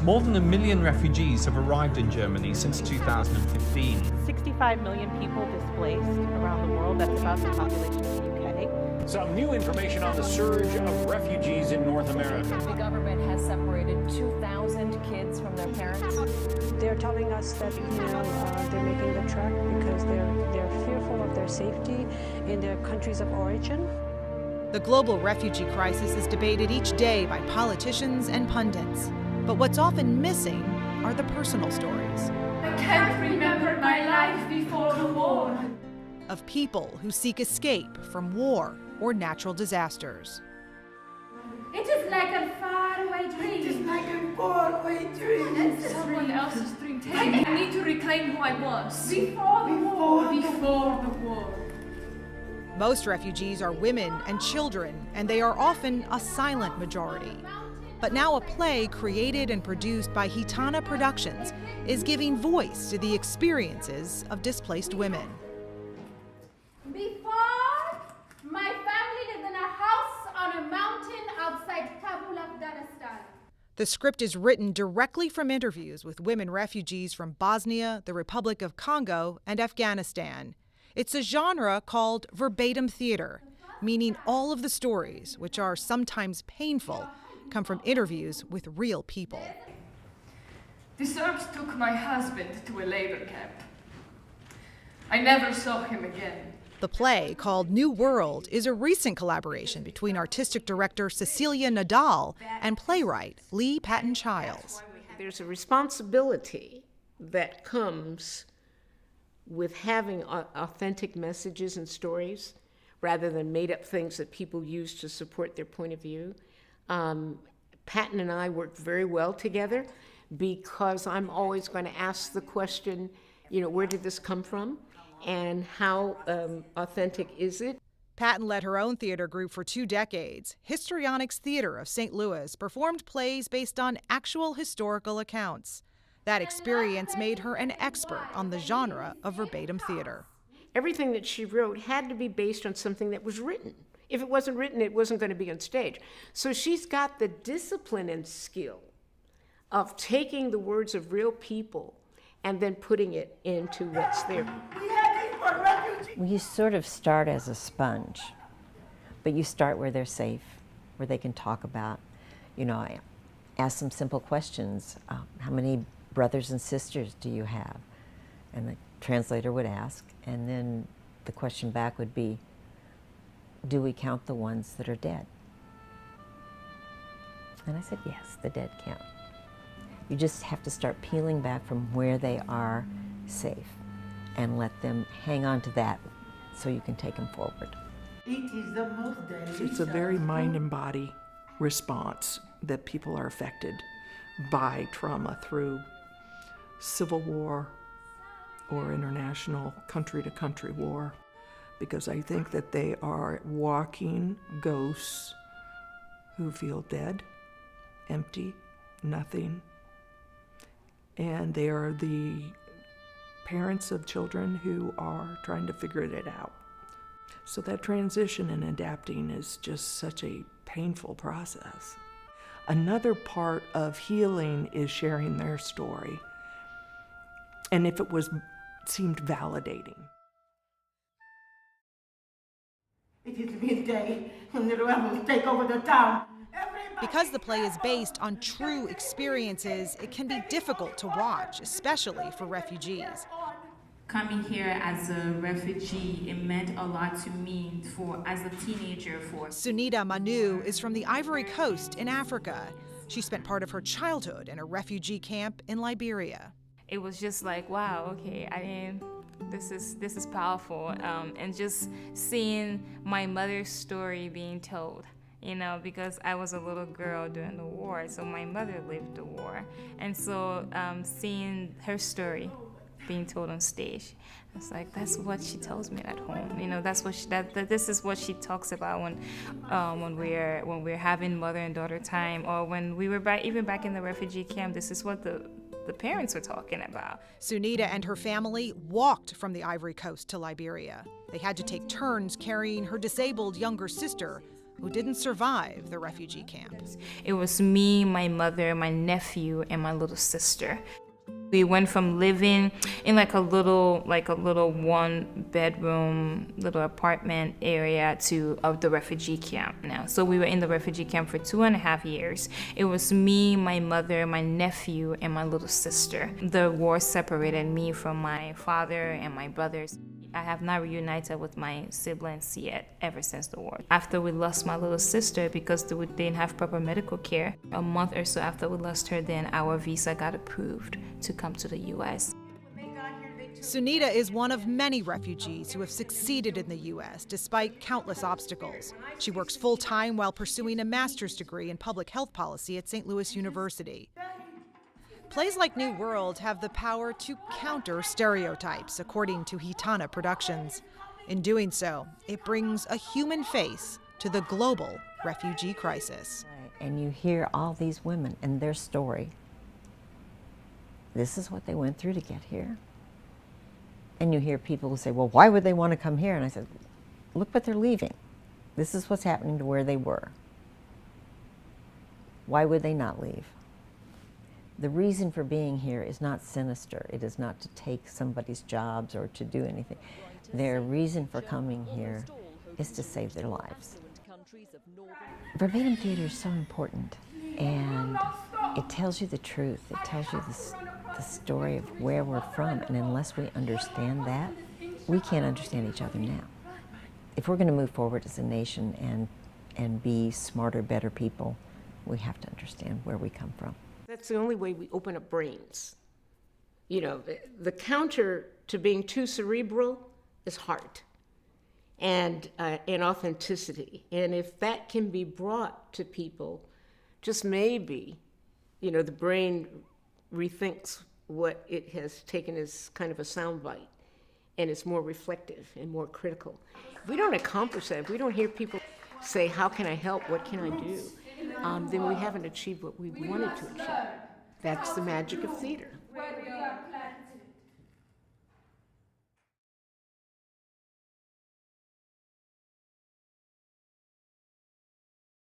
More than 1 million refugees have arrived in Germany since 2015. 65 million people displaced around the world. That's about the population of the UK. Some new information on the surge of refugees in North America. The government has separated 2,000 kids from their parents. They're telling us that they're making the trek because they're fearful of their safety in their countries of origin. The global refugee crisis is debated each day by politicians and pundits. But what's often missing are the personal stories. I can't remember my life before the war. Of people who seek escape from war or natural disasters. It is like a faraway dream. It is like a faraway dream. It's someone else's dream. I need to reclaim who I was. Before the war. Most refugees are women and children, and they are often a silent majority. But now a play created and produced by Gitana Productions is giving voice to the experiences of displaced women. Before, my family lived in a house on a mountain outside Kabul, Afghanistan. The script is written directly from interviews with women refugees from Bosnia, the Republic of Congo, and Afghanistan. It's a genre called verbatim theater, meaning all of the stories, which are sometimes painful, come from interviews with real people. The Serbs took my husband to a labor camp. I never saw him again. The play, called New World, is a recent collaboration between artistic director Cecilia Nadal and playwright Patton Chiles. There's a responsibility that comes with having authentic messages and stories rather than made-up things that people use to support their point of view. Patton and I work very well together because I'm always going to ask the question, where did this come from and how authentic is it? Patton led her own theater group for 2 decades. Histrionics Theater of St. Louis performed plays based on actual historical accounts. That experience made her an expert on the genre of verbatim theater. Everything that she wrote had to be based on something that was written. If it wasn't written, it wasn't going to be on stage. So she's got the discipline and skill of taking the words of real people and then putting it into what's there. Well, you sort of start as a sponge, but you start where they're safe, where they can talk about, I ask them simple questions. How many brothers and sisters do you have? And the translator would ask, and then the question back would be, do we count the ones that are dead? And I said, yes, the dead count. You just have to start peeling back from where they are safe and let them hang on to that so you can take them forward. It is the most delicious. It's a very mind and body response that people are affected by trauma through civil war or international country-to-country war, because I think that they are walking ghosts who feel dead, empty, nothing, and they are the parents of children who are trying to figure it out. So that transition and adapting is just such a painful process. Another part of healing is sharing their story, and if it seemed validating. It is midday and the rebels take over the town. Because the play is based on true experiences, it can be difficult to watch, especially for refugees. Coming here as a refugee, it meant a lot to me as a teenager. Sunita Manu is from the Ivory Coast in Africa. She spent part of her childhood in a refugee camp in Liberia. It was just like, wow, okay, this is powerful, and just seeing my mother's story being told, because I was a little girl during the war, so my mother lived the war, and so seeing her story being told on stage, it's like, that's what she tells me at home. That's what this is what she talks about when we're having mother and daughter time, or when we were even back in the refugee camp. This is what the parents were talking about. Sunita and her family walked from the Ivory Coast to Liberia. They had to take turns carrying her disabled younger sister, who didn't survive the refugee camp. It was me, my mother, my nephew, and my little sister. We went from living in like a little 1-bedroom little apartment area to the refugee camp now. So we were in the refugee camp for 2.5 years. It was me, my mother, my nephew, and my little sister. The war separated me from my father and my brothers. I have not reunited with my siblings yet ever since the war. After we lost my little sister, because we didn't have proper medical care, a month or so after we lost her, then our visa got approved to come to the U.S. Sunita is one of many refugees who have succeeded in the U.S. despite countless obstacles. She works full-time while pursuing a master's degree in public health policy at St. Louis University. Plays like New World have the power to counter stereotypes, according to Gitana Productions. In doing so, it brings a human face to the global refugee crisis. And you hear all these women and their story. This is what they went through to get here. And you hear people who say, well, why would they want to come here? And I said, look what they're leaving. This is what's happening to where they were. Why would they not leave? The reason for being here is not sinister. It is not to take somebody's jobs or to do anything. Their reason for coming here is to save their lives. Verbatim theater is so important, and it tells you the truth. It tells you the story of where we're from, and unless we understand that, we can't understand each other now. If we're going to move forward as a nation and be smarter, better people, we have to understand where we come from. That's the only way we open up brains. You know, the counter to being too cerebral is heart and authenticity. And if that can be brought to people, just maybe, you know, the brain rethinks what it has taken as kind of a soundbite, and it's more reflective and more critical. If we don't accomplish that, if we don't hear people say, how can I help, what can I do? Then we haven't achieved what we wanted to achieve. That's the magic of theater.